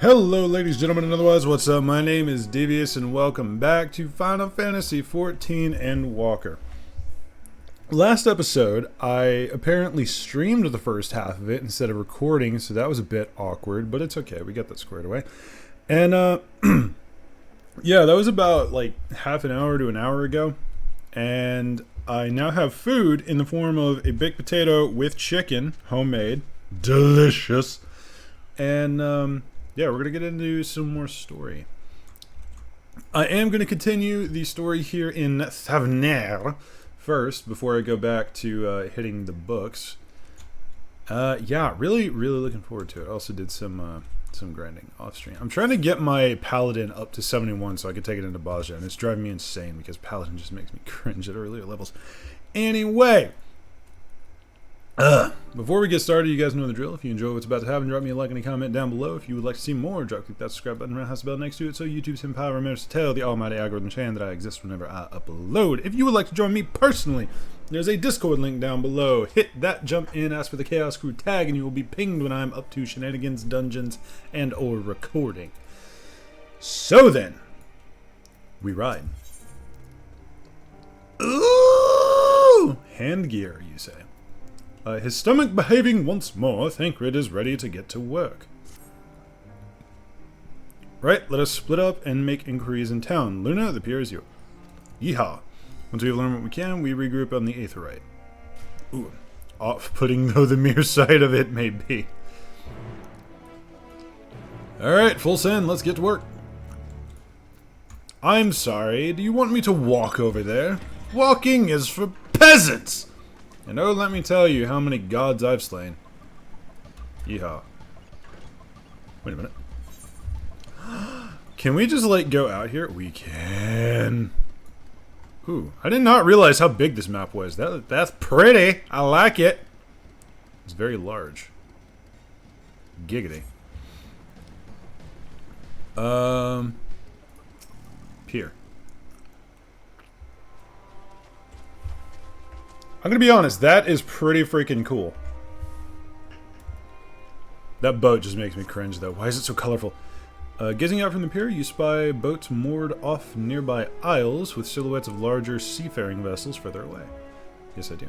Hello ladies, gentlemen, and otherwise, what's up? My name is Devious and welcome back to Final Fantasy XIV Endwalker. Last episode, I apparently streamed the first half of it instead of recording, so that was a bit awkward, but it's okay, we got that squared away. And, yeah, that was about like half an hour to an hour ago, and I now have food in the form of a baked potato with chicken, homemade, delicious, and, yeah, we're going to get into some more story. I am going to continue the story here in Thavner first, before I go back to hitting the books. Yeah, really looking forward to it. I also did some grinding off stream. I'm trying to get my Paladin up to 71 so I can take it into Baja, and it's driving me insane because Paladin just makes me cringe at earlier levels. Anyway, before we get started, you guys know the drill. If you enjoy what's about to happen, drop me a like and a comment down below. If you would like to see more, click that subscribe button and has the bell next to it so YouTube's empower remembers to tell the almighty algorithm chain that I exist whenever I upload. If you would like to join me personally, there's a Discord link down below. Hit that, jump in, ask for the Chaos Crew tag, and you will be pinged when I'm up to shenanigans, dungeons, and or recording. So then, we ride. Ooh! Hand gear, you say. His stomach behaving once more, Thancred is ready to get to work. Right, let us split up and make inquiries in town. Luna, the pier is yours. Yeehaw. Once we have learned what we can, we regroup on the Etheric. Ooh, off-putting though the mere sight of it may be. Alright, full send, let's get to work. I'm sorry, do you want me to walk over there? Walking is for peasants! And oh, let me tell you how many gods I've slain. Yeehaw. Wait a minute. Can we just, like, go out here? We can. Ooh, I did not realize how big this map was. That's pretty. I like it. It's very large. Giggity. Pier. I'm gonna be honest, that is pretty freaking cool. That boat just makes me cringe though. Why is it so colorful? Gazing out from the pier, you spy boats moored off nearby isles with silhouettes of larger seafaring vessels further away. Yes, I do.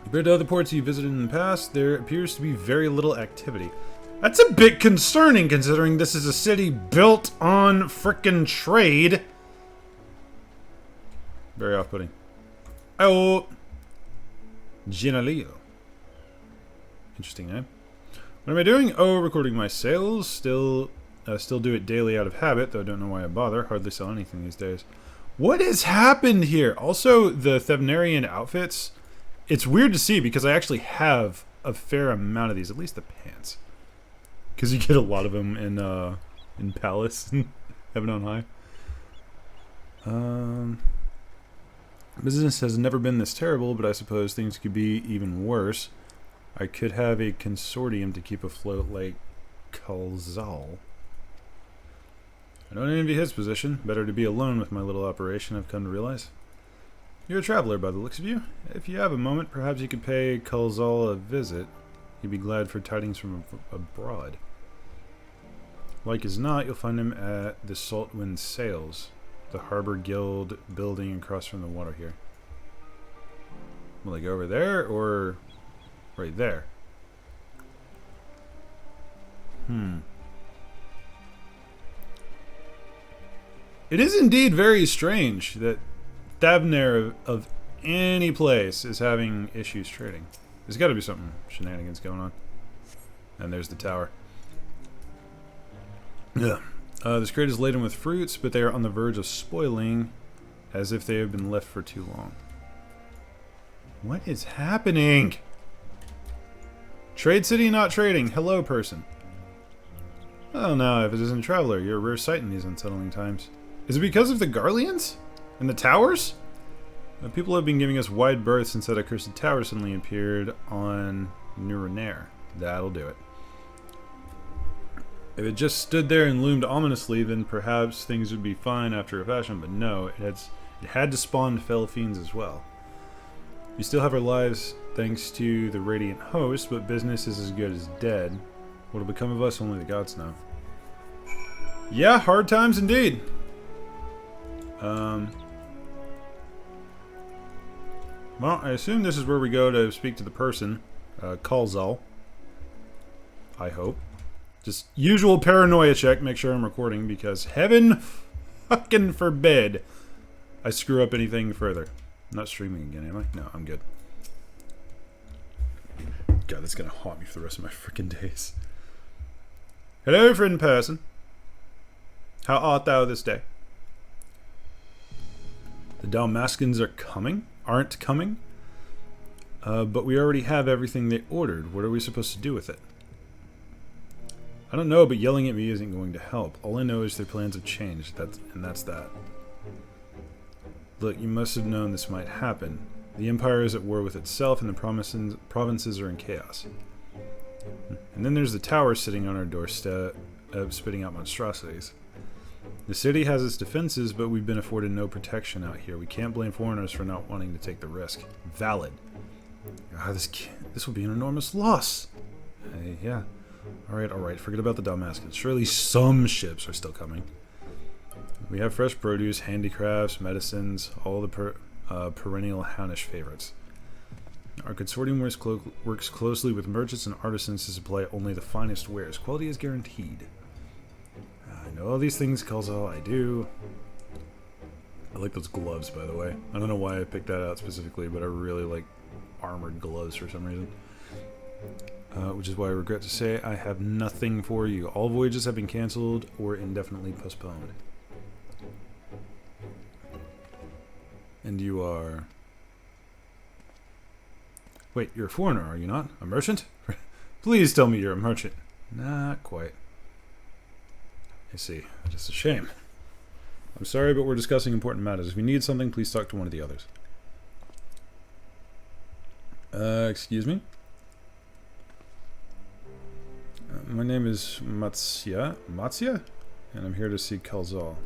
Compared to other ports you visited in the past, there appears to be very little activity. That's a bit concerning considering this is a city built on frickin' trade. Very off-putting. Oh, Ginaleo. Interesting name. What am I doing? Oh, recording my sales. Still do it daily out of habit, though I don't know why I bother. Hardly sell anything these days. What has happened here? Also, the Thavnerian outfits. It's weird to see because I actually have a fair amount of these. At least the pants, because you get a lot of them in Palace and Heaven on High. Business has never been this terrible, but I suppose things could be even worse. I could have a consortium to keep afloat like Kalzal. I don't envy his position. Better to be alone with my little operation, I've come to realize. You're a traveler by the looks of you. If you have a moment, perhaps you could pay Kalzal a visit. He'd be glad for tidings from abroad. Like as not, you'll find him at the Saltwind Sails. The Harbor Guild building across from the water here. Will I go over there or right there? It is indeed very strange that Thavner of any place is having issues trading. There's got to be something shenanigans going on. And there's the tower. Yeah. This crate is laden with fruits, but they are on the verge of spoiling, as if they have been left for too long. What is happening? Trade city not trading. Hello, person. Oh no, if it isn't a traveler, you're a rare sight in these unsettling times. Is it because of the Garleans? And the towers? People have been giving us wide berth since that accursed tower suddenly appeared on Nurenair. That'll do it. If it just stood there and loomed ominously, then perhaps things would be fine after a fashion, but no, it had to spawn fell fiends as well. We still have our lives thanks to the Radiant Host, but business is as good as dead. What'll become of us, only the gods know. Yeah, hard times indeed. Well, I assume this is where we go to speak to the person, Kalzal. I hope. Just usual paranoia check, make sure I'm recording, because heaven fucking forbid I screw up anything further. I'm not streaming again, am I? No, I'm good. God, that's gonna haunt me for the rest of my freaking days. Hello, friend person. How art thou this day? The Dalmaskins are coming? Aren't coming? But we already have everything they ordered. What are we supposed to do with it? I don't know, but yelling at me isn't going to help. All I know is their plans have changed, and that's that. Look, you must have known this might happen. The Empire is at war with itself, and the provinces are in chaos. And then there's the tower sitting on our doorstep, spitting out monstrosities. The city has its defenses, but we've been afforded no protection out here. We can't blame foreigners for not wanting to take the risk. Valid. This will be an enormous loss. Yeah. Alright. Forget about the Dalmaskins. Surely some ships are still coming. We have fresh produce, handicrafts, medicines, all the perennial houndish favorites. Our consortium works closely with merchants and artisans to supply only the finest wares. Quality is guaranteed. I know all these things, Kalzal. I do. I like those gloves, by the way. I don't know why I picked that out specifically, but I really like armored gloves for some reason. Which is why I regret to say I have nothing for you. All voyages have been cancelled or indefinitely postponed. And you are... Wait, you're a foreigner, are you not? A merchant? Please tell me you're a merchant. Not quite. I see. Just a shame. I'm sorry, but we're discussing important matters. If you need something, please talk to one of the others. Excuse me? My name is Matsya, and I'm here to see Kalzal.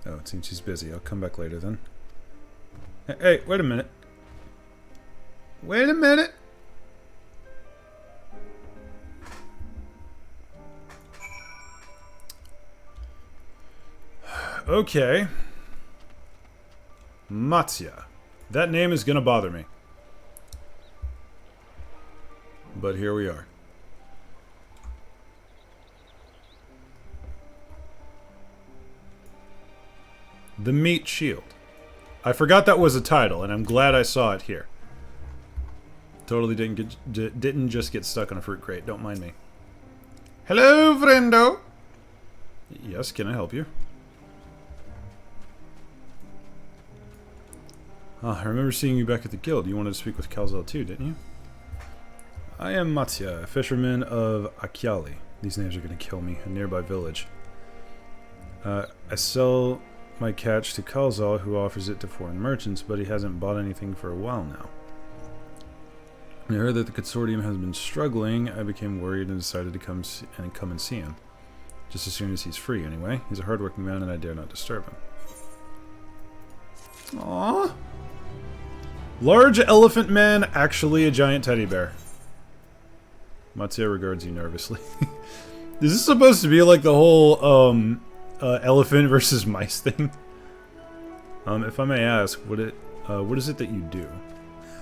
Oh, it seems she's busy. I'll come back later then. Hey, wait a minute. Wait a minute! Okay. Matsya. That name is gonna bother me. But here we are. The Meat Shield. I forgot that was a title, and I'm glad I saw it here. Totally didn't just get stuck on a fruit crate. Don't mind me. Hello, friendo. Yes, can I help you? I remember seeing you back at the guild. You wanted to speak with Kalzal too, didn't you? I am Matsya, a fisherman of Akyali. These names are going to kill me. A nearby village. I sell my catch to Kalzal, who offers it to foreign merchants, but he hasn't bought anything for a while now. When I heard that the consortium has been struggling, I became worried and decided to come and see him. Just as soon as he's free, anyway. He's a hardworking man, and I dare not disturb him. Aww. Large elephant man, actually a giant teddy bear. Matsya regards you nervously. Is this supposed to be like the whole elephant versus mice thing? If I may ask, what is it that you do?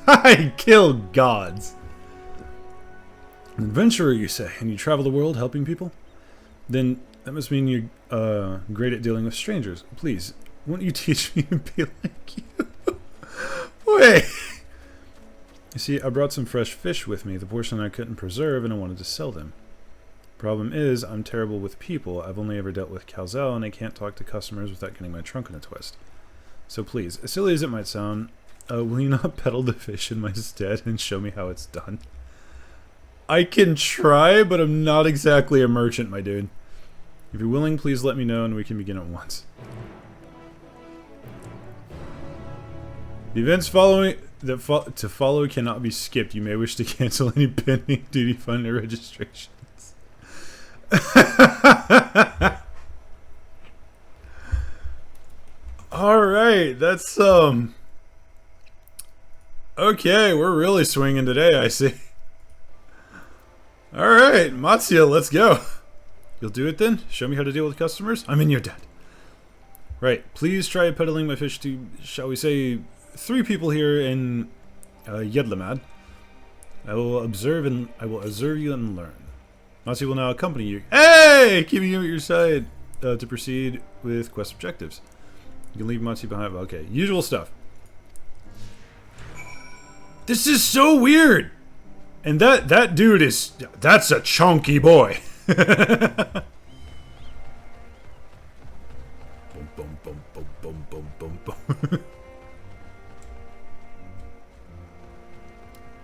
I kill gods. An adventurer, you say, and you travel the world helping people? Then that must mean you're great at dealing with strangers. Please, won't you teach me to be like you? Wait. You see, I brought some fresh fish with me, the portion I couldn't preserve, and I wanted to sell them. Problem is, I'm terrible with people. I've only ever dealt with Kalzal, and I can't talk to customers without getting my trunk in a twist. So please, as silly as it might sound, will you not peddle the fish in my stead and show me how it's done? I can try, but I'm not exactly a merchant, my dude. If you're willing, please let me know and we can begin at once. The events to follow cannot be skipped. You may wish to cancel any pending duty fund or registrations. Alright, that's Okay, we're really swinging today, I see. Alright, Matsuya, let's go. You'll do it then? Show me how to deal with customers? I'm in your debt. Right, please try peddling my fish to, shall we say, 3 people here in Yedlamad. I will observe you and learn. Matsuya will now accompany you. Hey! Keeping you at your side to proceed with quest objectives. You can leave Matsuya behind. Okay, usual stuff. This is so weird! And that dude is... That's a chunky boy. Boom, boom, boom, boom, boom, boom, boom, boom.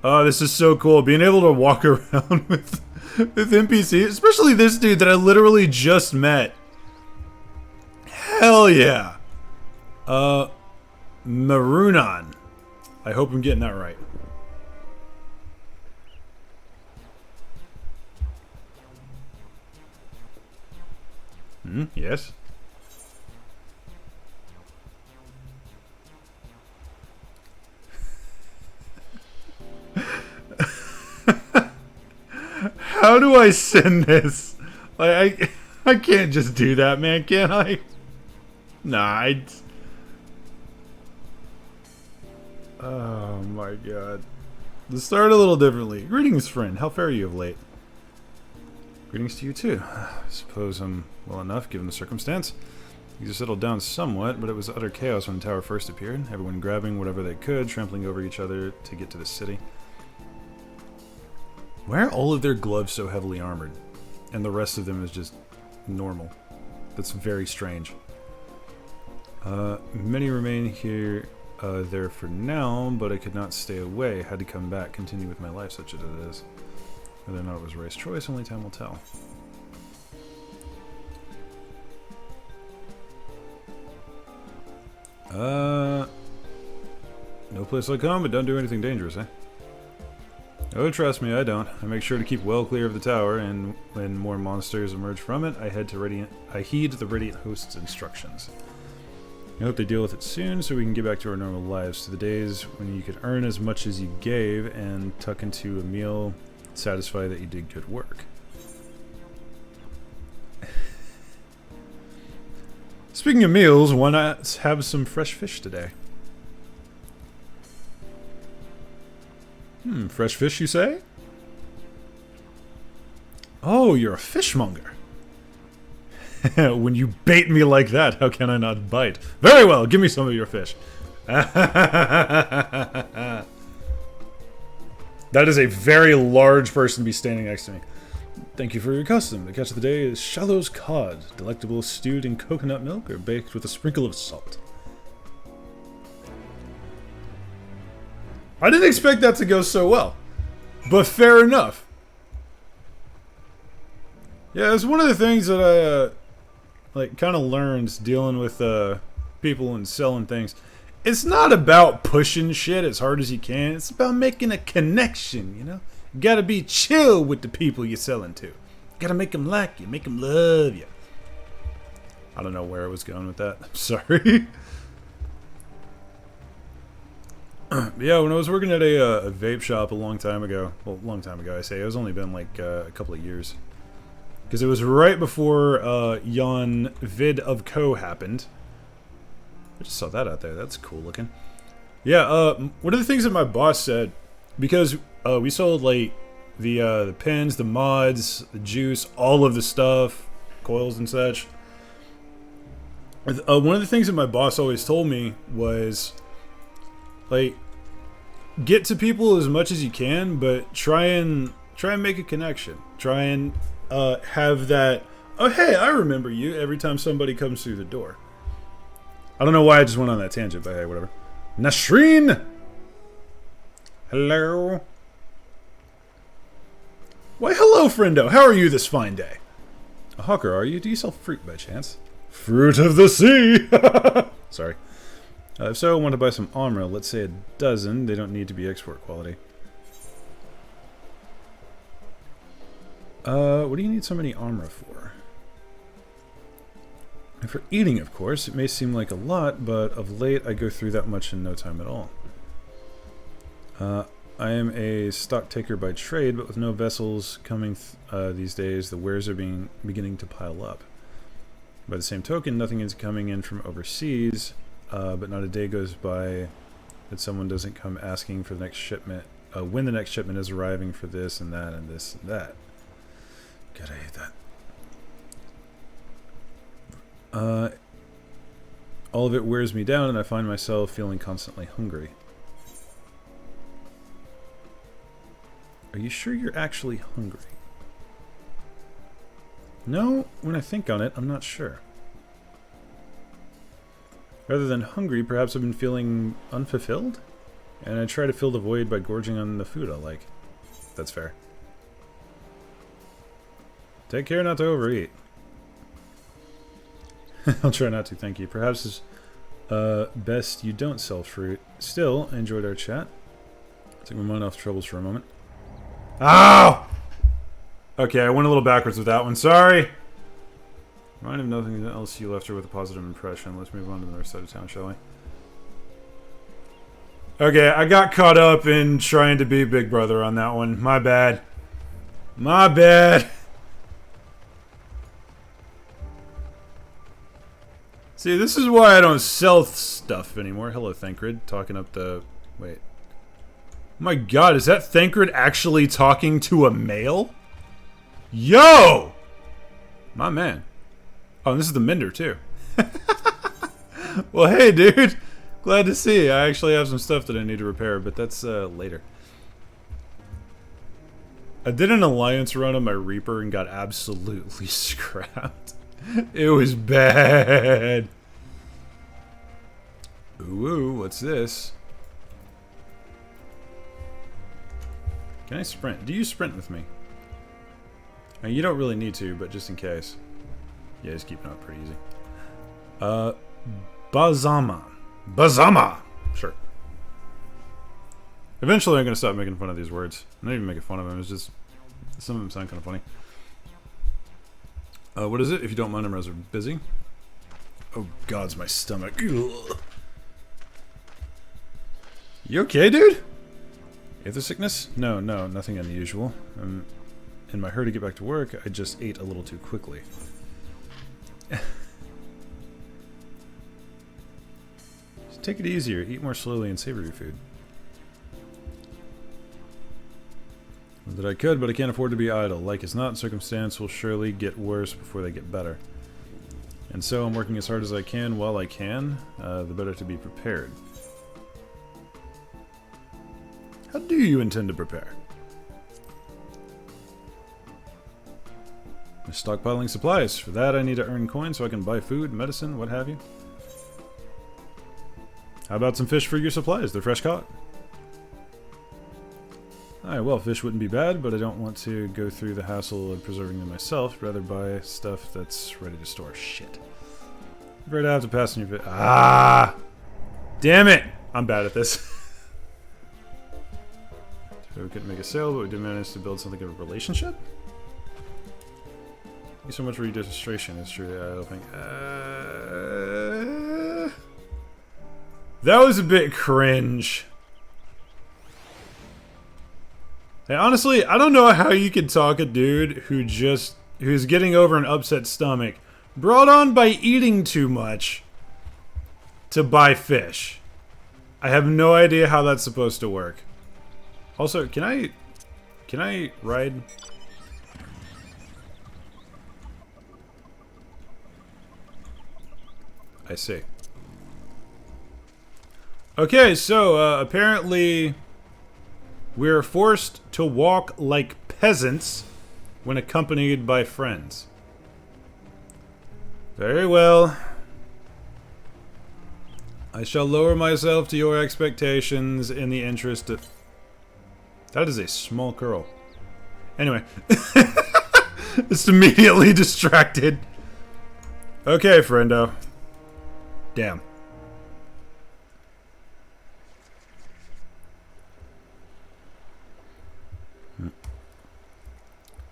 Oh, this is so cool. Being able to walk around with NPCs. Especially this dude that I literally just met. Hell yeah. Marunan. I hope I'm getting that right. Yes. How do I send this? Like, I can't just do that, man, can I? Nah, oh my god. Let's start a little differently. Greetings, friend. How fare you of late? Greetings to you, too. I suppose I'm well enough, given the circumstance. Things have settled down somewhat, but it was utter chaos when the tower first appeared. Everyone grabbing whatever they could, trampling over each other to get to the city. Why are all of their gloves so heavily armored? And the rest of them is just normal. That's very strange. Many remain here, there for now, but I could not stay away. Had to come back, continue with my life such as it is. Whether or not it was Ray's choice, only time will tell. No place like home, but don't do anything dangerous, eh? Oh, trust me, I don't. I make sure to keep well clear of the tower, and when more monsters emerge from it, I heed the Radiant Host's instructions. I hope they deal with it soon, so we can get back to our normal lives, to the days when you could earn as much as you gave, and tuck into a meal, satisfy that you did good work. Speaking of meals, why not have some fresh fish today? Fresh fish, you say? Oh, you're a fishmonger. When you bait me like that, how can I not bite? Very well, give me some of your fish. That is a very large person to be standing next to me. Thank you for your custom. The catch of the day is Shallow's cod, delectable stewed in coconut milk or baked with a sprinkle of salt. I didn't expect that to go so well, but fair enough. Yeah, it's one of the things that I kind of learned dealing with people and selling things. It's not about pushing shit as hard as you can. It's about making a connection, you know? You gotta be chill with the people you're selling to. You gotta make them like you, make them love you. I don't know where I was going with that. I'm sorry. Yeah, when I was working at a vape shop a long time ago, well, long time ago I say, it was only been like a couple of years. Because it was right before Yon Vid of Co happened. I just saw that out there. That's cool looking. Yeah, one of the things that my boss said, because we sold like the pins, the mods, the juice, all of the stuff, coils and such. One of the things that my boss always told me was, like, get to people as much as you can, but try and make a connection. Try and have that, oh hey, I remember you, every time somebody comes through the door. I don't know why I just went on that tangent, but hey, whatever. Nasreen! Hello? Why, hello, friendo. How are you this fine day? A hawker, are you? Do you sell fruit by chance? Fruit of the sea! Sorry. If so, I want to buy some armor. Let's say a dozen. They don't need to be export quality. What do you need so many armor for? And for eating, of course. It may seem like a lot, but of late I go through that much in no time at all. I am a stock taker by trade, but with no vessels coming these days, the wares are beginning to pile up. By the same token, nothing is coming in from overseas, but not a day goes by that someone doesn't come asking for the next shipment, when the next shipment is arriving for this and that and this and that. God, I hate that. All of it wears me down, and I find myself feeling constantly hungry. Are you sure you're actually hungry? No, when I think on it, I'm not sure. Rather than hungry, perhaps I've been feeling unfulfilled? And I try to fill the void by gorging on the food I like. That's fair. Take care not to overeat. I'll try not to, thank you. Perhaps it's best you don't sell fruit. Still, I enjoyed our chat. Took my mind off troubles for a moment. Ow! Okay, I went a little backwards with that one. Sorry! Remind of nothing else you left her with a positive impression. Let's move on to the north side of town, shall we? Okay, I got caught up in trying to be Big Brother on that one. My bad. My bad. See, this is why I don't sell stuff anymore. Hello, Thancred. Talking up the... Wait. Oh my god, is that Thancred actually talking to a male? Yo! My man. Oh, and this is the Mender, too. Well, hey, dude. Glad to see you. I actually have some stuff that I need to repair, but that's later. I did an alliance run on my Reaper and got absolutely scrapped. It was bad. Ooh, what's this? Can I sprint? Do you sprint with me? I mean, you don't really need to, but just in case. Yeah, just keeping up pretty easy. Bazama. Bazama! Sure. Eventually I'm going to stop making fun of these words. I'm not even making fun of them, it's just... Some of them sound kind of funny. What is it? If you don't mind, I'm rather busy. Oh, God's my stomach. Ugh. You okay, dude? Aether sickness? No, nothing unusual. I'm in my hurry to get back to work. I just ate a little too quickly. Just take it easier. Eat more slowly and savor your food. Not that I could, but I can't afford to be idle. Like as not, circumstance will surely get worse before they get better. And so I'm working as hard as I can while I can, the better to be prepared. How do you intend to prepare? I'm stockpiling supplies. For that I need to earn coins so I can buy food, medicine, what have you. How about some fish for your supplies? They're fresh caught. Alright, well, fish wouldn't be bad, but I don't want to go through the hassle of preserving them myself. Rather buy stuff that's ready to store. Shit. I'm afraid I have to pass on your fish. Ah! Damn it! I'm bad at this. So we couldn't make a sale, but we did manage to build something of a relationship? Thank you so much for your demonstration. It's true, I don't think... That was a bit cringe. Hey, honestly, I don't know how you could talk a dude who's getting over an upset stomach, brought on by eating too much, to buy fish. I have no idea how that's supposed to work. Also, can I ride? I see. Okay, so apparently we're forced to walk like peasants when accompanied by friends. Very well. I shall lower myself to your expectations in the interest of... That is a small curl. Anyway. Just immediately distracted. Okay, friendo. Damn.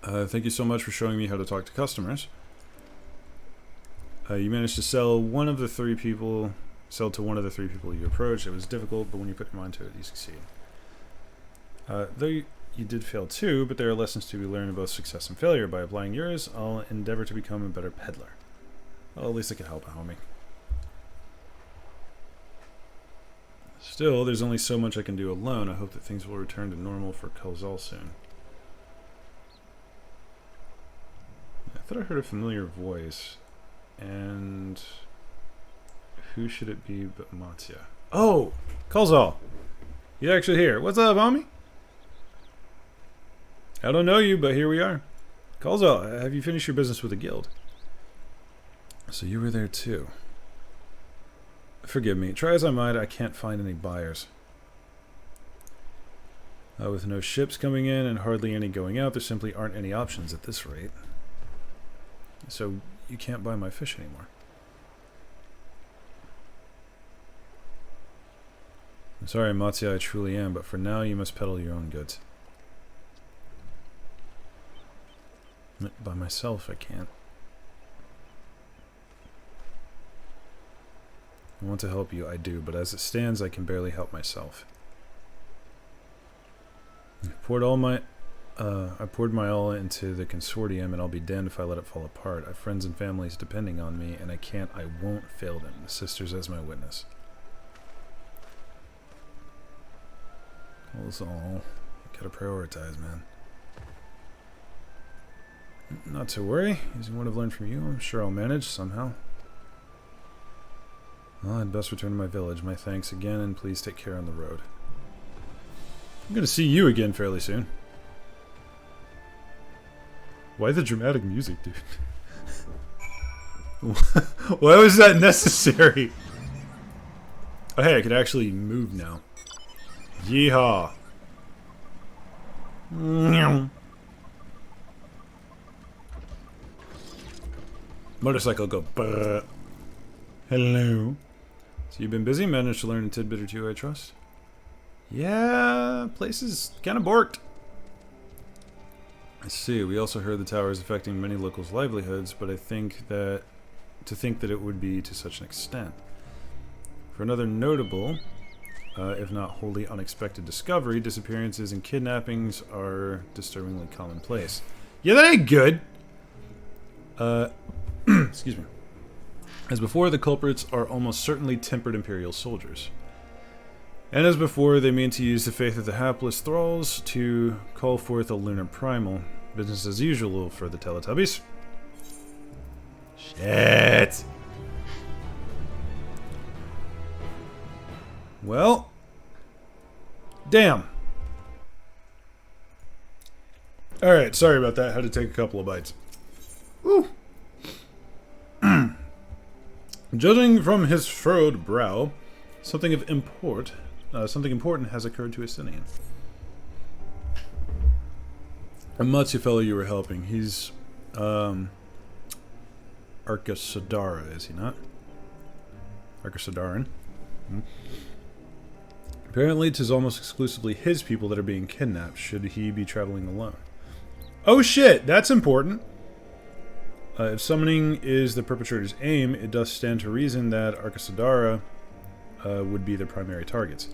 Thank you so much for showing me how to talk to customers. You managed to sell to one of the three people you approached. It was difficult, but when you put your mind to it, you succeed. Though you did fail too, but there are lessons to be learned in both success and failure. By applying yours, I'll endeavor to become a better peddler. Well, at least I could help a homie. Still, there's only so much I can do alone. I hope that things will return to normal for Kalzal soon. I thought I heard a familiar voice. And who should it be but Matya? Oh! Kalzal! You're actually here. What's up, homie? I don't know you, but here we are. Kalzal, have you finished your business with the guild? So you were there too. Forgive me. Try as I might, I can't find any buyers. With no ships coming in and hardly any going out, there simply aren't any options at this rate. So you can't buy my fish anymore. I'm sorry, Matya, I truly am, but for now you must peddle your own goods. By myself, I can't. I want to help you, I do, but as it stands, I can barely help myself. I poured my all into the consortium, and I'll be damned if I let it fall apart. I have friends and families depending on me, and I won't fail them. The sisters as my witness. Also, you gotta prioritize, man. Not to worry. Using what I've learned from you, I'm sure I'll manage somehow. Well, I'd best return to my village. My thanks again, and please take care on the road. I'm gonna see you again fairly soon. Why the dramatic music, dude? Why was that necessary? Oh, hey, I could actually move now. Yeehaw. Motorcycle go brrr. Hello. So you've been busy? Managed to learn a tidbit or two, I trust? Yeah, place is kind of borked. I see. We also heard the tower is affecting many locals' livelihoods, but to think that it would be to such an extent. For another notable, if not wholly unexpected discovery, disappearances and kidnappings are disturbingly commonplace. Yeah, that ain't good! Excuse me. As before, the culprits are almost certainly tempered Imperial soldiers. And as before, they mean to use the faith of the hapless thralls to call forth a lunar primal. Business as usual for the Teletubbies. Shit! Well... damn. Alright, sorry about that. Had to take a couple of bites. Woo! Judging from his furrowed brow, something important has occurred to Asinian. A Matsu fellow you were helping. He's Arkasadara, is he not? Arkasadaran. Apparently, 'tis almost exclusively his people that are being kidnapped. Should he be traveling alone? Oh shit, that's important. If summoning is the perpetrator's aim, it does stand to reason that Arkasadara would be their primary targets.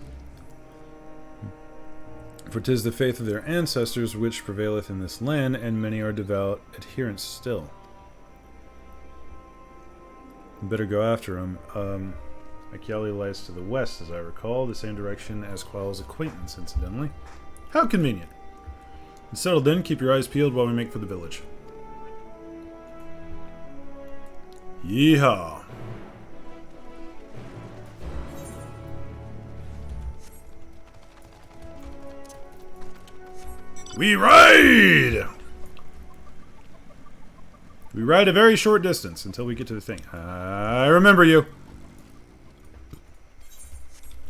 For 'tis the faith of their ancestors which prevaileth in this land, and many are devout adherents still. Better go after him. Akyali lies to the west, as I recall, the same direction as Qual's acquaintance, incidentally. How convenient. Settle then, keep your eyes peeled while we make for the village. Yeehaw! We ride! We ride a very short distance until we get to the thing. I remember you.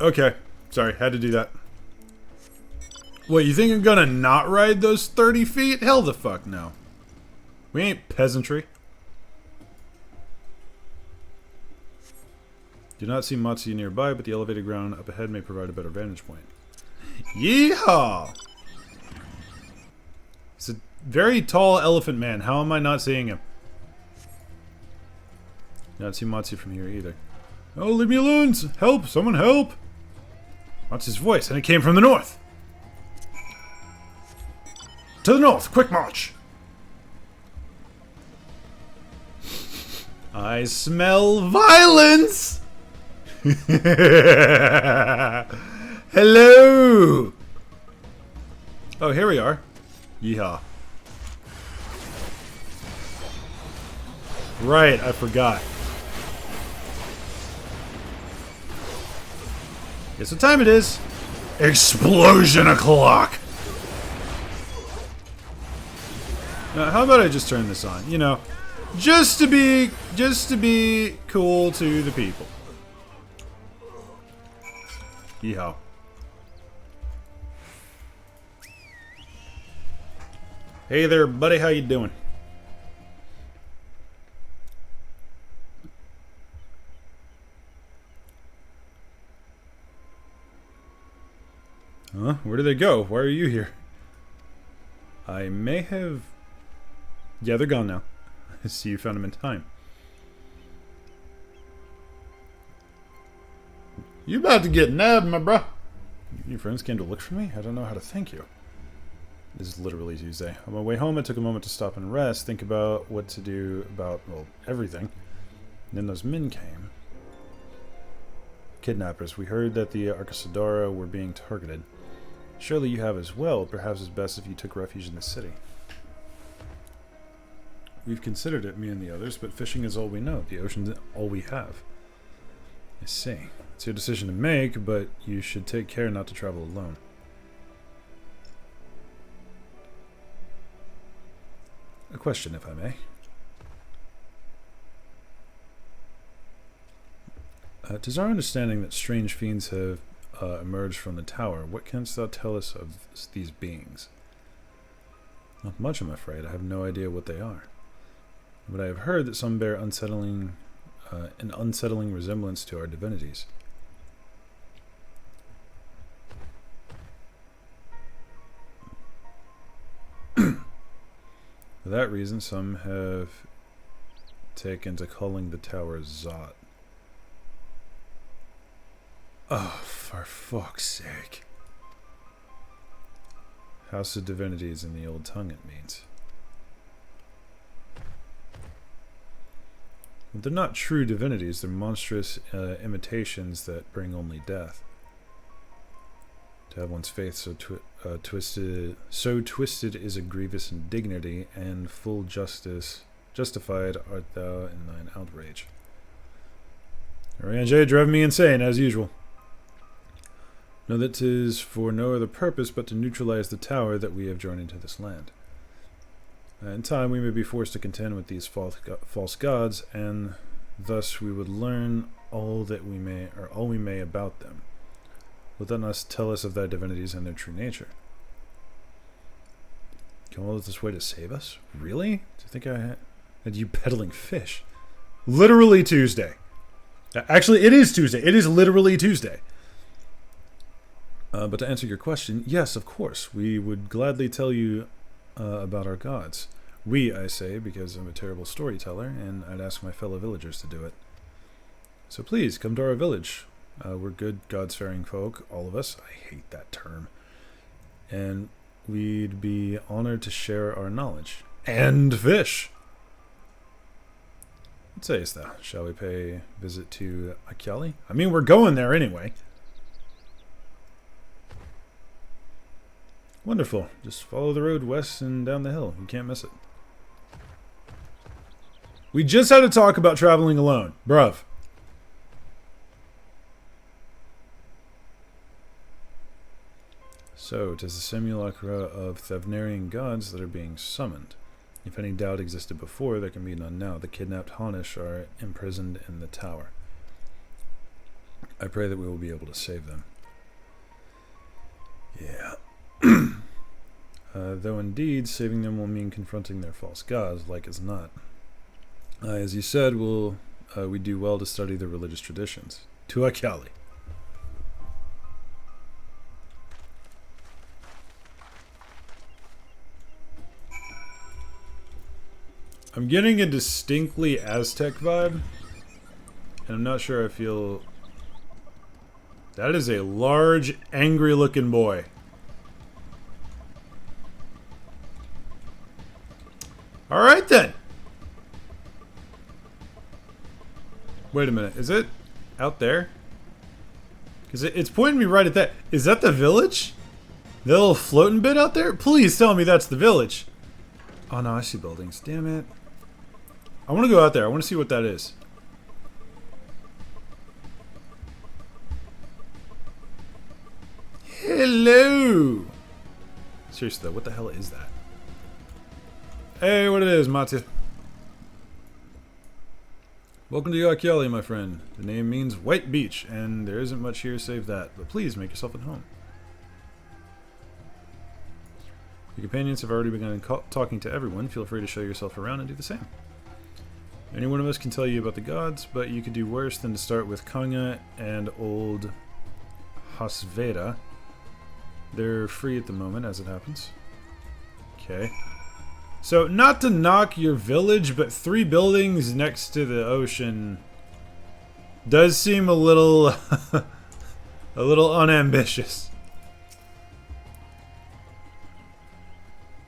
Okay. Sorry, had to do that. What, you think I'm gonna not ride those 30 feet? Hell the fuck no. We ain't peasantry. Do not see Matsu nearby, but the elevated ground up ahead may provide a better vantage point. Yeehaw! It's a very tall elephant man. How am I not seeing him? Not see Matsu from here either. Oh, leave me alone! Help! Someone help! Matsu's voice, and it came from the north! To the north! Quick march! I smell violence! Hello! Oh, here we are. Yeehaw. Right, I forgot. Guess what time it is? Explosion o'clock! Now, how about I just turn this on? You know, just to be cool to the people. Yeehaw. Hey there, buddy. How you doing? Huh? Where did they go? Why are you here? I may have... Yeah, they're gone now. I see you found them in time. You about to get nabbed, my bruh. Your friends came to look for me? I don't know how to thank you. This is literally Tuesday. On my way home, I took a moment to stop and rest, think about what to do about, well, everything. And then those men came. Kidnappers. We heard that the Arcasadora were being targeted. Surely you have as well. Perhaps it's best if you took refuge in the city. We've considered it, me and the others, but fishing is all we know. The ocean's all we have. I see. It's your decision to make, but you should take care not to travel alone. A question, if I may. Tis our understanding that strange fiends have emerged from the tower. What canst thou tell us of these beings? Not much, I'm afraid. I have no idea what they are. But I have heard that some bear an unsettling resemblance to our divinities. For that reason, some have taken to calling the tower Zot. Oh, for fuck's sake. House of Divinities in the old tongue, it means. But they're not true divinities, they're monstrous imitations that bring only death. To have one's faith so twisted is a grievous indignity, and full justified art thou in thine outrage. Aranje drove me insane, as usual. Know that 'tis for no other purpose but to neutralize the tower that we have joined into this land. In time we may be forced to contend with these false gods, and thus we would learn all we may about them. Wilt thou not tell us of thy divinities and their true nature? Come all this way to save us? Really? Do you think I had you peddling fish? Literally Tuesday. Actually, it is Tuesday. It is literally Tuesday. But to answer your question, yes, of course. We would gladly tell you about our gods. We, I say, because I'm a terrible storyteller, and I'd ask my fellow villagers to do it. So please, come to our village. We're good gods-fearing folk, all of us. I hate that term. And we'd be honored to share our knowledge. And fish! What sayest thou? Shall we pay a visit to Akyali? I mean, we're going there anyway. Wonderful. Just follow the road west and down the hill. You can't miss it. We just had to talk about traveling alone. Bruv. So, 'tis the simulacra of Thavnarian gods that are being summoned. If any doubt existed before, there can be none now. The kidnapped Honish are imprisoned in the tower. I pray that we will be able to save them. Yeah. Though indeed, saving them will mean confronting their false gods, like as not. As you said, we do well to study the religious traditions. To Akyali. I'm getting a distinctly Aztec vibe, and I'm not sure I feel... That is a large, angry-looking boy. Alright then. Wait a minute. Is it out there? Because it's pointing me right at that. Is that the village? The little floating bit out there? Please tell me that's the village. Oh no, I see buildings. Damn it. I want to go out there. I want to see what that is. Hello! Seriously though, what the hell is that? Hey, what it is, Matya? Welcome to Yakyali, my friend. The name means white beach, and there isn't much here save that, but please make yourself at home. Your companions have already begun talking to everyone. Feel free to show yourself around and do the same. Any one of us can tell you about the gods, but you could do worse than to start with Kanga and old Hasveda. They're free at the moment, as it happens. Okay. So, not to knock your village, but 3 buildings next to the ocean does seem a little a little unambitious.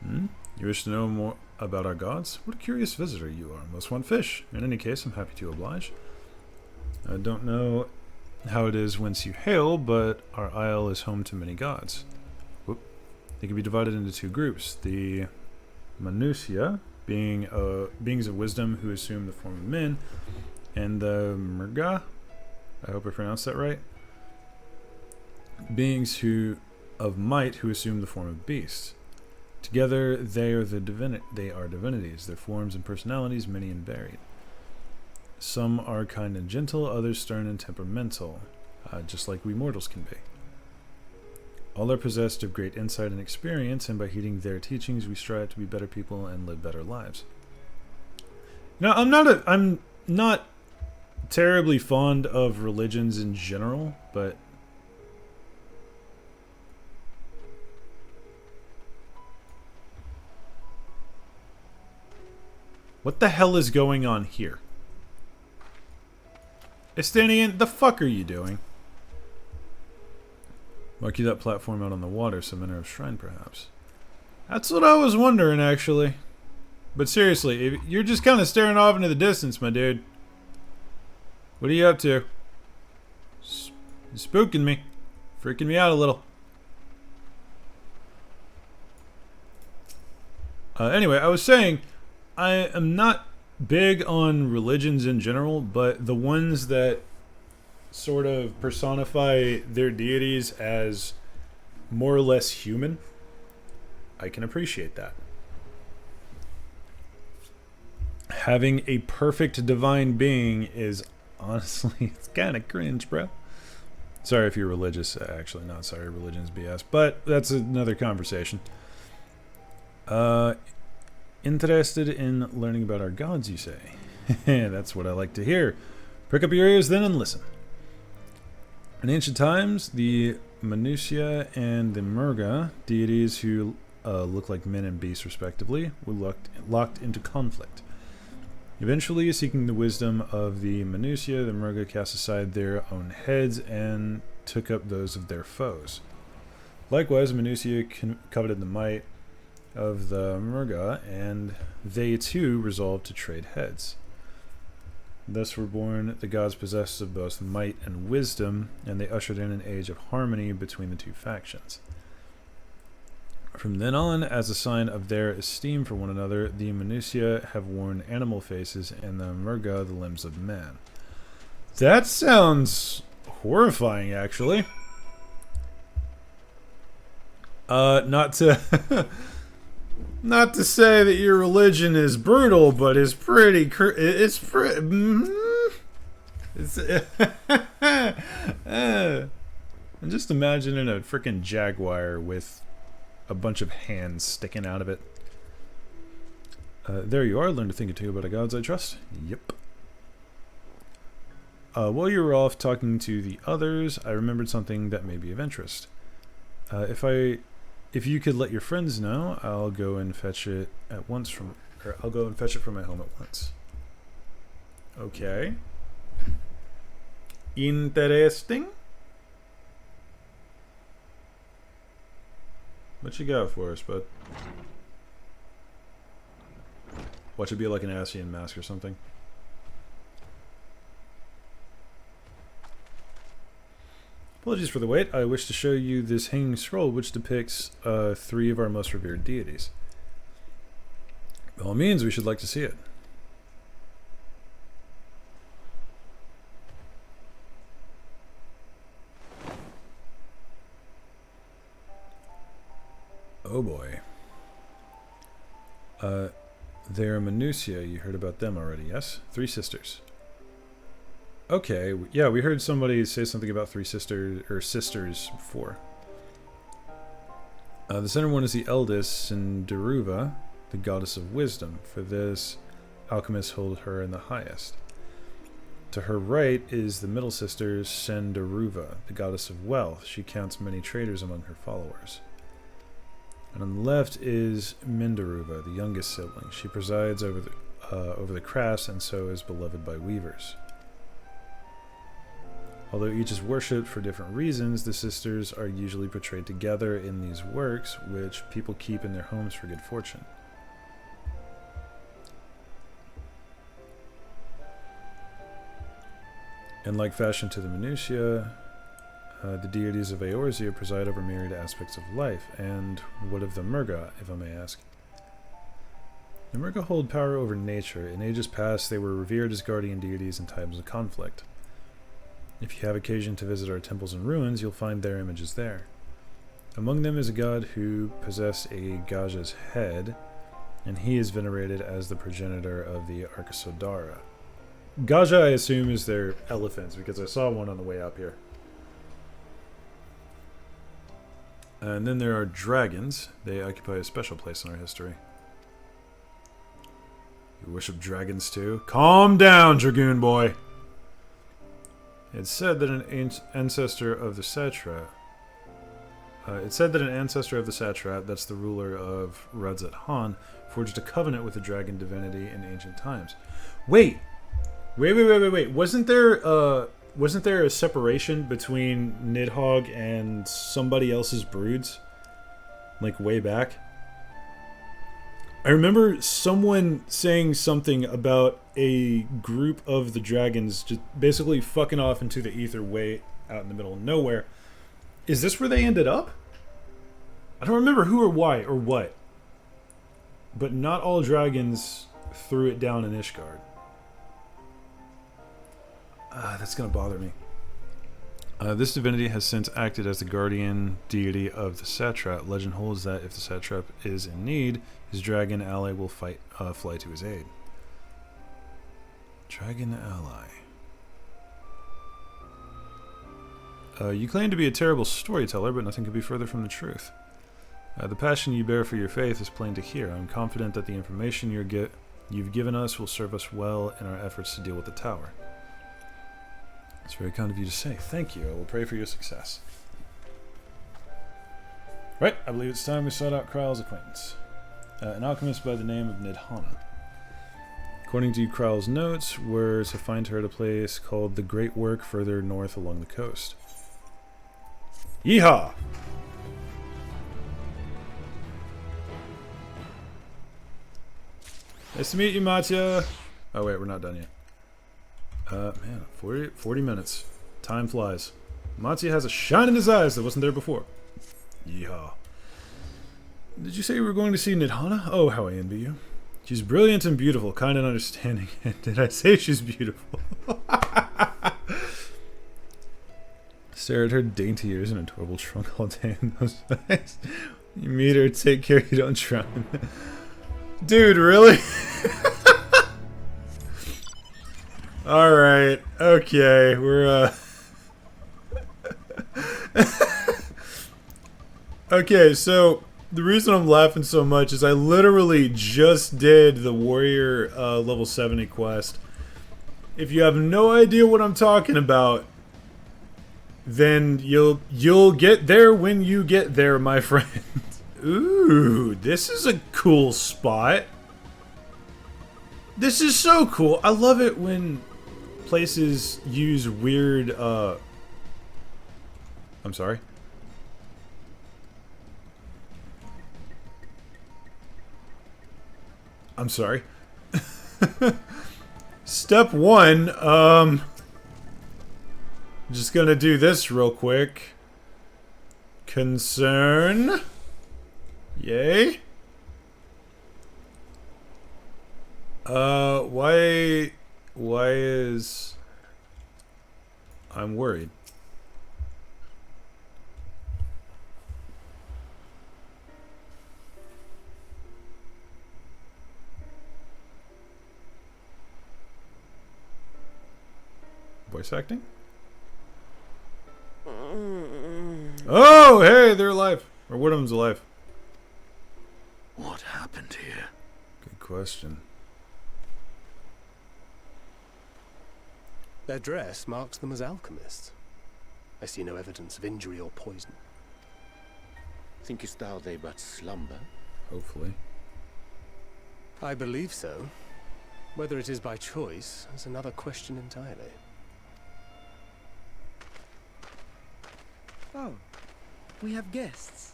You wish to know more about our gods? What a curious visitor you are. Most want fish. In any case, I'm happy to oblige. I don't know how it is whence you hail, but our isle is home to many gods. Whoop. They can be divided into 2 groups. The Manusia, beings of wisdom who assume the form of men, and the Murga, I hope I pronounced that right, beings of might who assume the form of beasts. Together, they are divinities, their forms and personalities many and varied. Some are kind and gentle, others stern and temperamental, just like we mortals can be. All are possessed of great insight and experience, and by heeding their teachings, we strive to be better people and live better lives. Now, I'm not terribly fond of religions in general, but what the hell is going on here? Estanian, the fuck are you doing? Mark you that platform out on the water, some manner of shrine, perhaps. That's what I was wondering, actually. But seriously, you're just kind of staring off into the distance, my dude. What are you up to? You're spooking me. Freaking me out a little. Anyway, I was saying, I am not big on religions in general, but the ones that sort of personify their deities as more or less human, I can appreciate that. Having a perfect divine being is honestly, it's kind of cringe, bro. Sorry if you're religious, actually, not sorry, religion's BS, but that's another conversation. Interested in learning about our gods, you say? That's what I like to hear. Prick up your ears then and listen. In ancient times, the Manusia and the Murga, deities who look like men and beasts respectively, were locked into conflict. Eventually, seeking the wisdom of the Manusia, the Murga cast aside their own heads and took up those of their foes. Likewise, Manusia coveted the might of the Murga, and they too resolved to trade heads. Thus were born the gods possessed of both might and wisdom, and they ushered in an age of harmony between the 2 factions. From then on, as a sign of their esteem for one another, the Manusia have worn animal faces and the Murga the limbs of man. That sounds horrifying, actually. Not to not to say that your religion is brutal, but it's pretty. I'm just imagining a freaking jaguar with a bunch of hands sticking out of it. There you are. Learn to think or two about the gods, I trust. Yep. While you were off talking to the others, I remembered something that may be of interest. If you could let your friends know, I'll go and fetch it at once from my home at once. Okay. Interesting. What you got for us, bud? Watch it be like an Ascian mask or something. Apologies for the wait. I wish to show you this hanging scroll which depicts 3 of our most revered deities. By all means, we should like to see it. Oh boy. They're Minutia. You heard about them already, yes? 3 sisters. Okay, yeah, we heard somebody say something about 3 sisters, or sisters, before. The center one is the eldest, Sindaruva, the goddess of wisdom. For this, alchemists hold her in the highest. To her right is the middle sister, Sindaruva, the goddess of wealth. She counts many traders among her followers. And on the left is Mindaruva, the youngest sibling. She presides over the crafts and so is beloved by weavers. Although each is worshipped for different reasons, the sisters are usually portrayed together in these works, which people keep in their homes for good fortune. In like fashion to the Minutia, the deities of Eorzea preside over myriad aspects of life. And what of the Murga, if I may ask? The Murga hold power over nature. In ages past, they were revered as guardian deities in times of conflict. If you have occasion to visit our temples and ruins, you'll find their images there. Among them is a god who possessed a Gaja's head, and he is venerated as the progenitor of the Arkasodara. Gaja, I assume, is their elephants, because I saw one on the way up here. And then there are dragons. They occupy a special place in our history. You worship dragons too? Calm down, Dragoon boy! It's said that an ancestor of the satrap... that's the ruler of Radzat Han, forged a covenant with the dragon divinity in ancient times. Wait! Wasn't there a separation between Nidhogg and somebody else's broods? Like, way back? I remember someone saying something about a group of the dragons just basically fucking off into the ether way out in the middle of nowhere. Is this where they ended up? I don't remember who or why or what. But not all dragons threw it down in Ishgard. That's gonna bother me. This divinity has since acted as the guardian deity of the satrap. Legend holds that if the satrap is in need, his dragon ally will fly to his aid. Dragon ally. You claim to be a terrible storyteller, but nothing could be further from the truth. The passion you bear for your faith is plain to hear. I'm confident that the information you've given us will serve us well in our efforts to deal with the tower. It's very kind of you to say. Thank you. I will pray for your success. Right, I believe it's time we sought out Kryl's acquaintance. An alchemist by the name of Nidhana. According to Kryl's notes, we're to find her at a place called the Great Work further north along the coast. Yeehaw! Nice to meet you, Matya. Oh wait, we're not done yet. Man, 40 minutes. Time flies. Matya has a shine in his eyes that wasn't there before. Yeehaw. Did you say you were going to see Nidhana? Oh, how I envy you. She's brilliant and beautiful, kind and understanding. Did I say she's beautiful? Stare at her dainty ears and adorable trunk all day in those eyes. You meet her, take care you don't drown. Dude, really? Alright, okay, we're, Okay, so, the reason I'm laughing so much is I literally just did the Warrior, level 70 quest. If you have no idea what I'm talking about, then you'll get there when you get there, my friend. Ooh, this is a cool spot. This is so cool. I love it when places use weird, I'm sorry. I'm sorry. Step 1, just gonna do this real quick. Concern. Yay. Why is... I'm worried. Voice acting? Oh, hey, they're alive. Or one of them's alive. What happened here? Good question. Their dress marks them as alchemists. I see no evidence of injury or poison. Thinkest thou they but slumber? Hopefully. I believe so. Whether it is by choice is another question entirely. Oh, we have guests.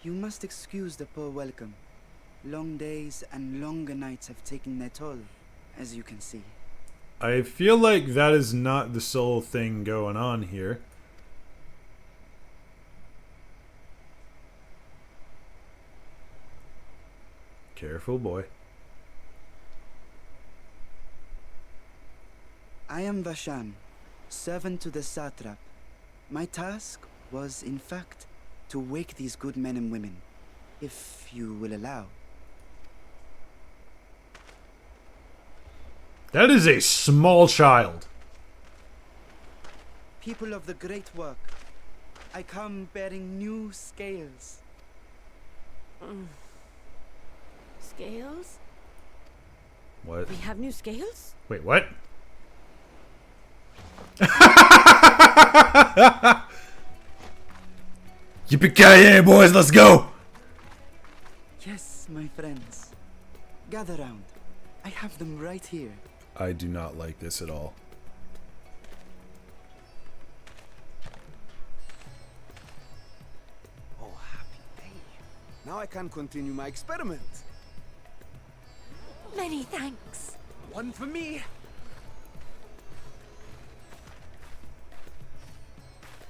You must excuse the poor welcome. Long days and longer nights have taken their toll, as you can see. I feel like that is not the sole thing going on here. Careful, boy. I am Vashan, servant to the satrap. My task was, in fact, to wake these good men and women, if you will allow. That is a small child. People of the great work, I come bearing new scales. Scales? What? We have new scales? Wait, what? Yippee-ki-yay, boys, let's go! Yes, my friends. Gather round. I have them right here. I do not like this at all. Oh, happy day. Now I can continue my experiment. Many thanks. One for me.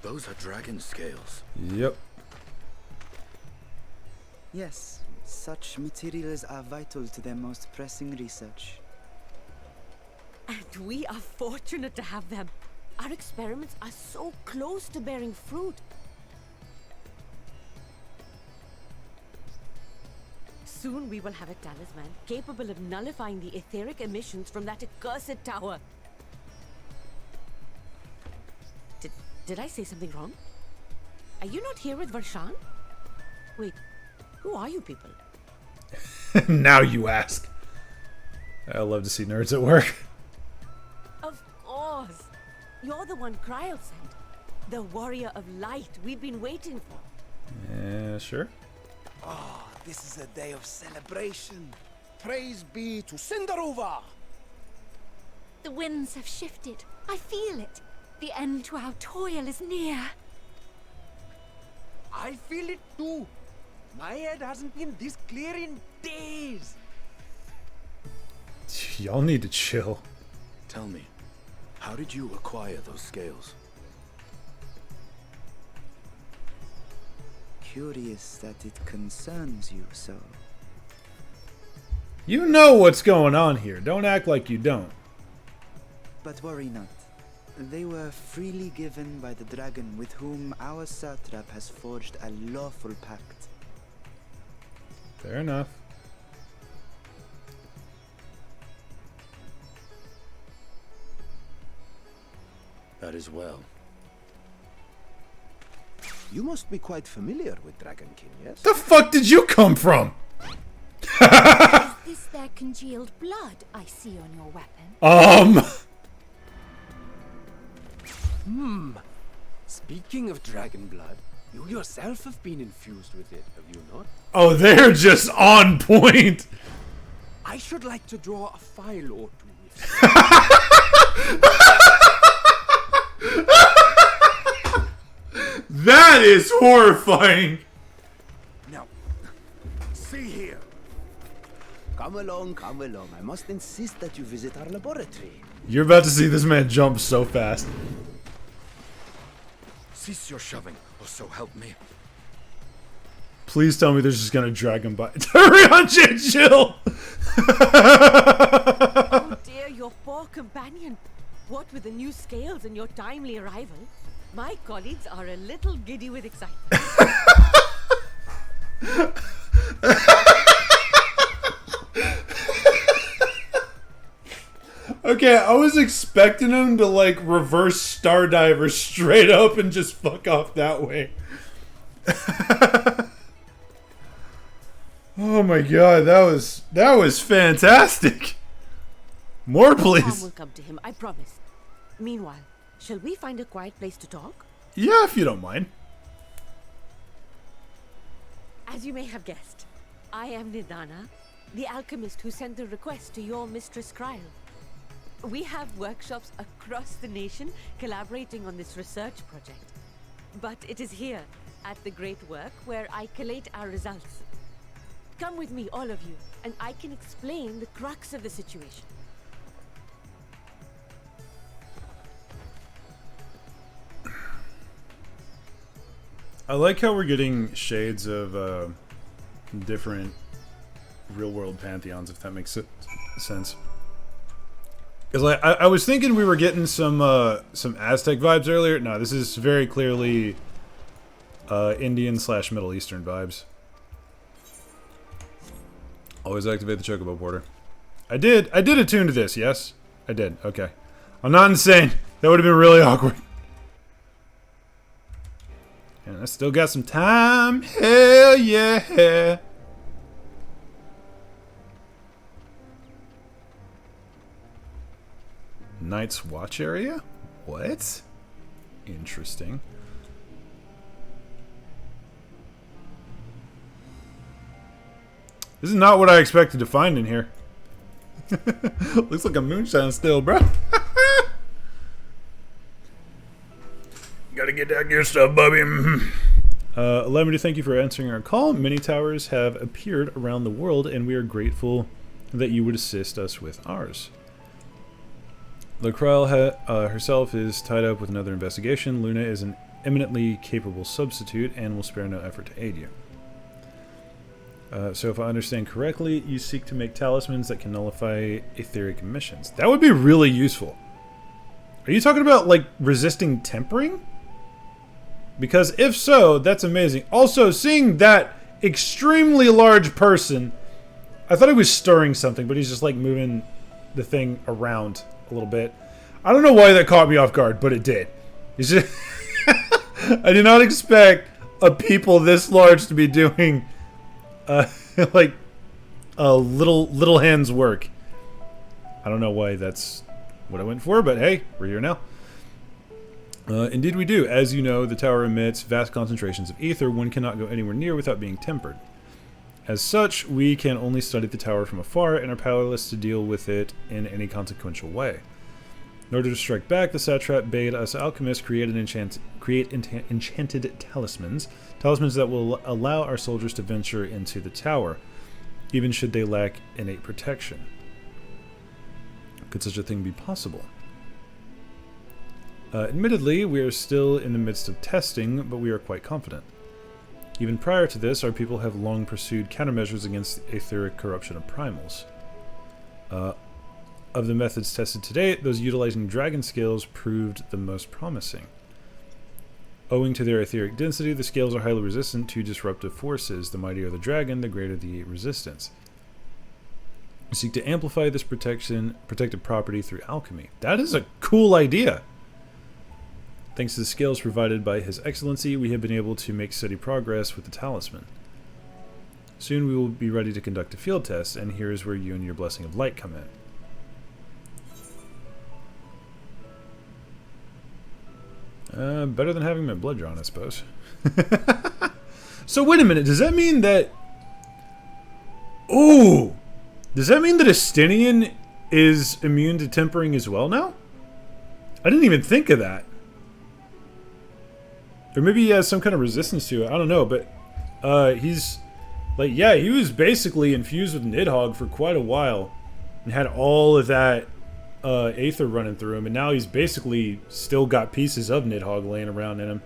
Those are dragon scales. Yep. Yes, such materials are vital to their most pressing research. And we are fortunate to have them. Our experiments are so close to bearing fruit. Soon we will have a talisman capable of nullifying the etheric emissions from that accursed tower. Did I say something wrong? Are you not here with Varshan? Wait, who are you people? Now you ask. I love to see nerds at work. Of course. You're the one Cryo sent. The warrior of light we've been waiting for. Yeah, sure. Ah, this is a day of celebration. Praise be to Cinderova. The winds have shifted. I feel it. The end to our toil is near. I feel it too. My head hasn't been this clear in days. Y'all need to chill. Tell me, how did you acquire those scales? Curious that it concerns you so. You know what's going on here. Don't act like you don't. But worry not. They were freely given by the dragon with whom our satrap has forged a lawful pact. Fair enough. That is well. You must be quite familiar with Dragon King, yes? The fuck did you come from? Is this their congealed blood I see on your weapon? Speaking of dragon blood, you yourself have been infused with it, have you not? Oh, they're just on point. I should like to draw a file or two. That is horrifying. Now, see here. Come along, come along. I must insist that you visit our laboratory. You're about to see this man jump so fast. Cease your shoving, or so help me. Please tell me they're just gonna drag him by. Hurry on, chill! Oh dear, your poor companion. What with the new scales and your timely arrival, my colleagues are a little giddy with excitement. Okay, I was expecting him to like reverse Stardiver straight up and just fuck off that way. Oh my god, that was fantastic. More, Harm please. will come to him, I promise. Meanwhile, shall we find a quiet place to talk? Yeah, if you don't mind. As you may have guessed, I am Nidana, the alchemist who sent the request to your mistress Kryl. We have workshops across the nation collaborating on this research project. But it is here, at the Great Work, where I collate our results. Come with me, all of you, and I can explain the crux of the situation. I like how we're getting shades of different real-world pantheons, if that makes sense. Because like, I was thinking we were getting some Aztec vibes earlier. No, this is very clearly Indian/Middle Eastern vibes. Always activate the Chocobo Porter. I did attune to this, yes? I did, okay. I'm not insane. That would have been really awkward. And I still got some time. Hell yeah. Night's Watch area? What? Interesting. This is not what I expected to find in here. Looks like a moonshine still, bro. Gotta get that gear stuff, Bubby. Allow me to thank you for answering our call. Many towers have appeared around the world, and we are grateful that you would assist us with ours. Kryl herself is tied up with another investigation. Luna is an eminently capable substitute and will spare no effort to aid you. So if I understand correctly, you seek to make talismans that can nullify etheric emissions. That would be really useful. Are you talking about, like, resisting tempering? Because if so, that's amazing. Also, seeing that extremely large person, I thought he was stirring something, but he's just, like, moving the thing around a little bit. I don't know why that caught me off guard, but it did. It's just I did not expect a people this large to be doing like little hands work. I don't know why that's what I went for, but hey, we're here now. Indeed we do. As you know, the tower emits vast concentrations of ether one cannot go anywhere near without being tempered. As such, we can only study the tower from afar and are powerless to deal with it in any consequential way. In order to strike back, the satrap bade us alchemists create enchanted talismans that will allow our soldiers to venture into the tower, even should they lack innate protection. Could such a thing be possible? Admittedly, we are still in the midst of testing, but we are quite confident. Even prior to this, our people have long pursued countermeasures against the etheric corruption of primals. Of the methods tested to date, those utilizing dragon scales proved the most promising. Owing to their etheric density, the scales are highly resistant to disruptive forces. The mightier the dragon, the greater the resistance. We seek to amplify this protected property through alchemy. That is a cool idea! Thanks to the scales provided by His Excellency, we have been able to make steady progress with the talisman. Soon we will be ready to conduct a field test, and here is where you and your Blessing of Light come in. Better than having my blood drawn, I suppose. So wait a minute, does that mean that... Ooh! Does that mean that Estinian is immune to tempering as well now? I didn't even think of that. Or maybe he has some kind of resistance to it, I don't know, but he's Like, yeah, he was basically infused with Nidhogg for quite a while. And had all of that Aether running through him. And now he's basically still got pieces of Nidhogg laying around in him.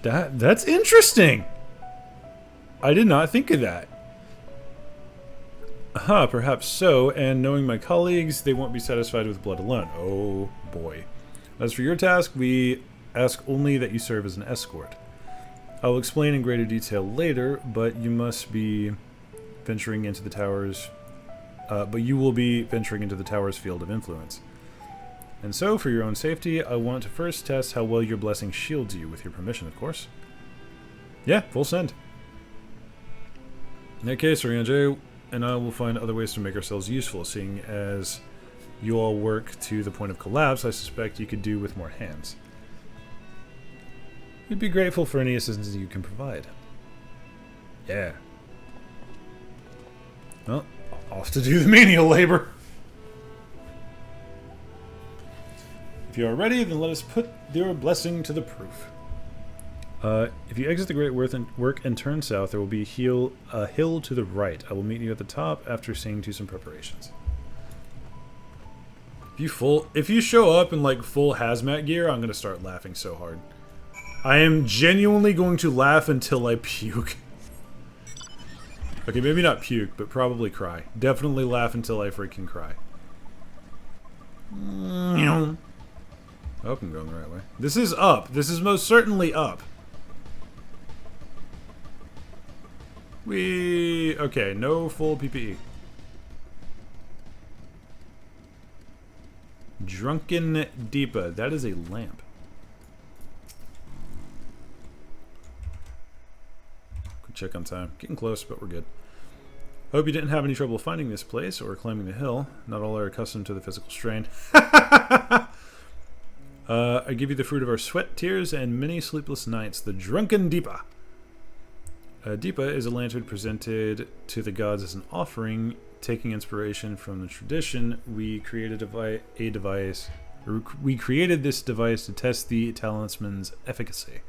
That's interesting. I did not think of that. Aha, perhaps so. And knowing my colleagues, they won't be satisfied with blood alone. Oh, boy. As for your task, we ask only that you serve as an escort. I will explain in greater detail later, but you must be venturing into the towers... but you will be venturing into the tower's field of influence. And so, for your own safety, I want to first test how well your blessing shields you, with your permission, of course. Yeah, full send. In that case, Orianjay and I will find other ways to make ourselves useful, seeing as you all work to the point of collapse. I suspect you could do with more hands. We'd be grateful for any assistance you can provide. Yeah. Well, off to do the menial labor. If you are ready, then let us put your blessing to the proof. If you exit the Great Work and turn south, there will be a hill to the right. I will meet you at the top after seeing to some preparations. If you show up in like full hazmat gear, I'm gonna start laughing so hard. I am genuinely going to laugh until I puke. Okay, maybe not puke, but probably cry. Definitely laugh until I freaking cry. I hope I'm going the right way. This is up. This is most certainly up. Okay, no full PPE. Drunken Deepa. That is a lamp. Quick check on time. Getting close, but we're good. Hope you didn't have any trouble finding this place or climbing the hill. Not all are accustomed to the physical strain. I give you the fruit of our sweat, tears, and many sleepless nights. The Drunken Deepa. Deepa is a lantern presented to the gods as an offering. Taking inspiration from the tradition, we created this device to test the talisman's efficacy.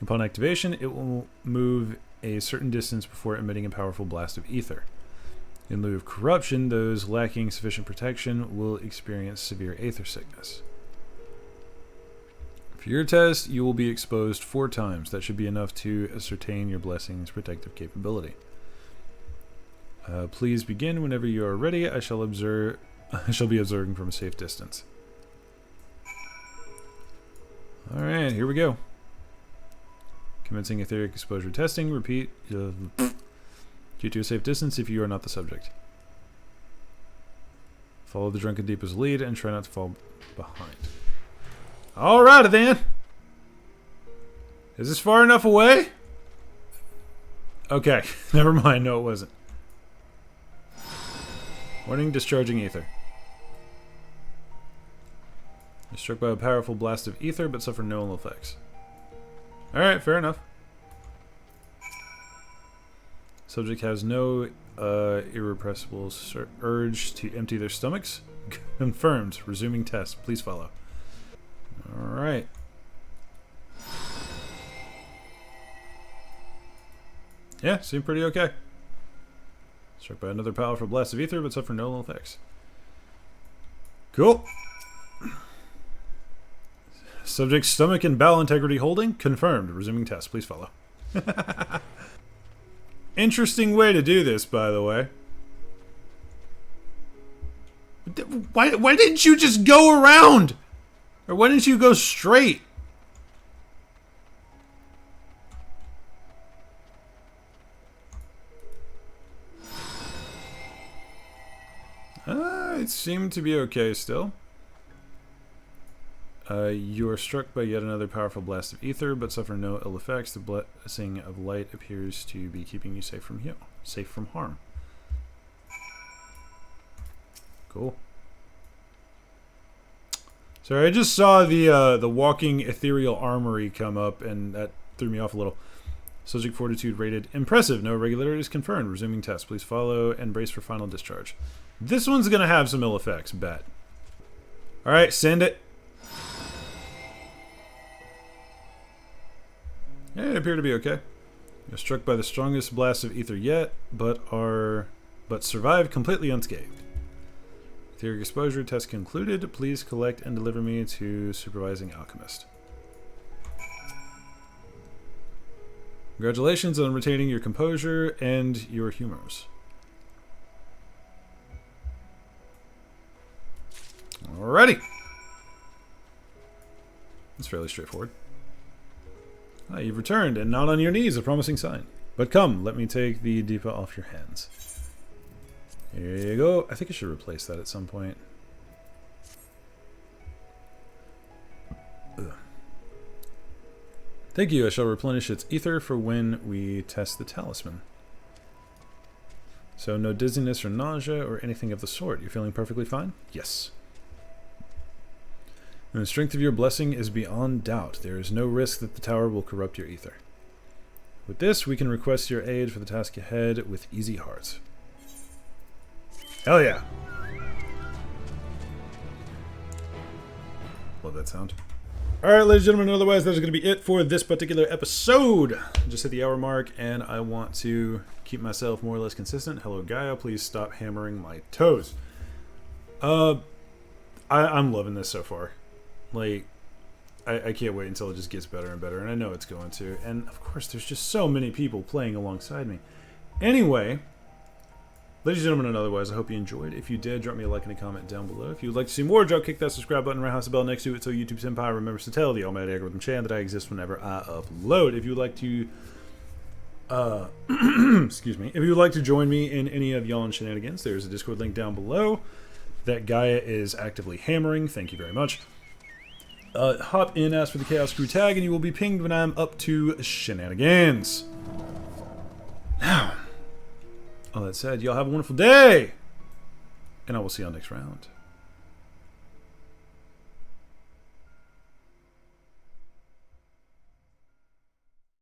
Upon activation, it will move a certain distance before emitting a powerful blast of ether. In lieu of corruption, those lacking sufficient protection will experience severe aether sickness. For your test, you will be exposed 4 times. That should be enough to ascertain your blessing's protective capability. Please begin whenever you are ready. I shall be observing from a safe distance. Alright, here we go. Commencing etheric exposure testing. Repeat. Keep to a safe distance if you are not the subject. Follow the Drunken Deepa's lead and try not to fall behind. Alrighty then. Is this far enough away? Okay, never mind. No, it wasn't. Warning, discharging ether. You're struck by a powerful blast of ether, but suffer no ill effects. Alright, fair enough. Subject has no irrepressible urge to empty their stomachs. Confirmed. Resuming test. Please follow. Alright. Yeah, seemed pretty okay. Struck by another powerful blast of ether, but suffer no ill effects. Cool. Subject's stomach and bowel integrity holding. Confirmed. Resuming test. Please follow. Interesting way to do this, by the way. Why didn't you just go around? Or why didn't you go straight? It seemed to be okay still. You are struck by yet another powerful blast of ether, but suffer no ill effects. The blessing of light appears to be keeping you safe from harm. Cool. Sorry, I just saw the walking ethereal armory come up, and that threw me off a little. Subject fortitude rated impressive. No irregularities confirmed. Resuming test. Please follow and brace for final discharge. This one's gonna have some ill effects, bet. Alright, send it. Yeah, it appeared to be okay. You're struck by the strongest blast of ether yet, but survived completely unscathed. Etheric exposure test concluded. Please collect and deliver me to supervising alchemist. Congratulations on retaining your composure and your humors. Alrighty. It's fairly straightforward. Ah, you've returned, and not on your knees, a promising sign. But come, let me take the Deepa off your hands. Here you go. I think I should replace that at some point. Ugh. Thank you. I shall replenish its ether for when we test the talisman. So no dizziness or nausea or anything of the sort. You're feeling perfectly fine? Yes. And the strength of your blessing is beyond doubt. There is no risk that the tower will corrupt your ether. With this, we can request your aid for the task ahead with easy hearts. Hell yeah! Love that sound. Alright, ladies and gentlemen, otherwise that is going to be it for this particular episode. Just hit the hour mark, and I want to keep myself more or less consistent. Hello, Gaia. Please stop hammering my toes. I'm loving this so far. Like, I can't wait until it just gets better and better, and I know it's going to. And, of course, there's just so many people playing alongside me. Anyway, ladies and gentlemen, and otherwise, I hope you enjoyed. If you did, drop me a like and a comment down below. If you would like to see more, kick that subscribe button, right house the bell next to it so YouTube Senpai remembers to tell the almighty algorithm Chan that I exist whenever I upload. If you would like to, excuse me, if you would like to join me in any of y'all's shenanigans, there's a Discord link down below that Gaia is actively hammering. Thank you very much. Hop in, ask for the Chaos Crew tag, and you will be pinged when I'm up to shenanigans. Now, all that said, y'all have a wonderful day, and I will see y'all next round.